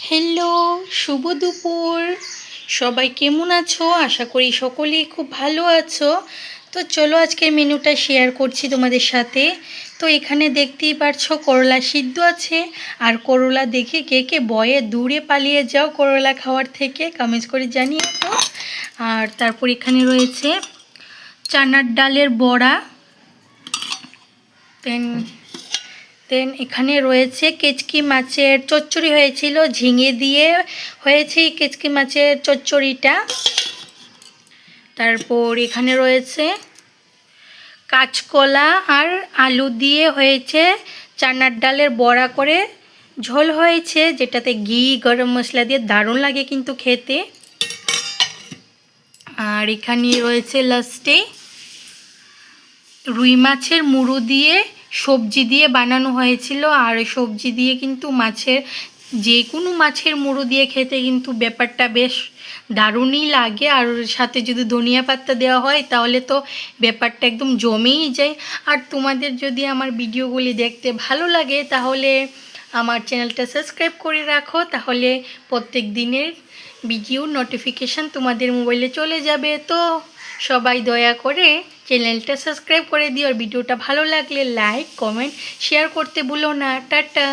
Hello, শুভ দুপুর। সবাই কেমন আছো? আশা করি সকলেই খুব ভালো আছো। তো চলো আজকের মেনুটা শেয়ার করছি তোমাদের সাথে। তো এখানে দেখতেই পারছো করলা সিদ্ধ আছে। আর করলা দেখে কে কে ভয়ে দূরে পালিয়ে যাও করলা খাওয়ার থেকে, কমেন্ট করে জানিয়ে তো। আর তারপর এখানে রয়েছে চানার ডালের বড়া। দেন এখানে রয়েছে কেচকি মাছের চচ্চড়ি হয়েছিল, ঝিঙে দিয়ে হয়েছে এই কেচকি মাছের চচ্চড়িটা। তারপর এখানে রয়েছে কাঁচকলা আর আলু দিয়ে হয়েছে চানার ডালের বড়া করে ঝোল হয়েছে, যেটাতে ঘি গরম মশলা দিয়ে দারুণ লাগে কিন্তু খেতে। আর এখানে রয়েছে লাস্টে রুই মাছের মুড়ো দিয়ে সবজি দিয়ে বানানো হয়েছিল। আর সবজি দিয়ে কিন্তু মাছের যে কোনো মাছের মুড়ো দিয়ে খেতে কিন্তু ব্যাপারটা বেশ দারুণই লাগে। আর সাথে যদি ধনিয়া পাতা দেওয়া হয় তাহলে তো ব্যাপারটা একদম জমেই যায়। আর তোমাদের যদি আমার ভিডিওগুলি দেখতে ভালো লাগে তাহলে আমার চ্যানেলটা সাবস্ক্রাইব করে রাখো, তাহলে প্রত্যেক দিনের ভিডিও নোটিফিকেশান তোমাদের মোবাইলে চলে যাবে। তো সবাই দয়া করে চ্যানেলটা সাবস্ক্রাইব করে দিও। আর ভিডিওটা ভালো লাগলে লাইক কমেন্ট শেয়ার করতে ভুলো না। টাটা।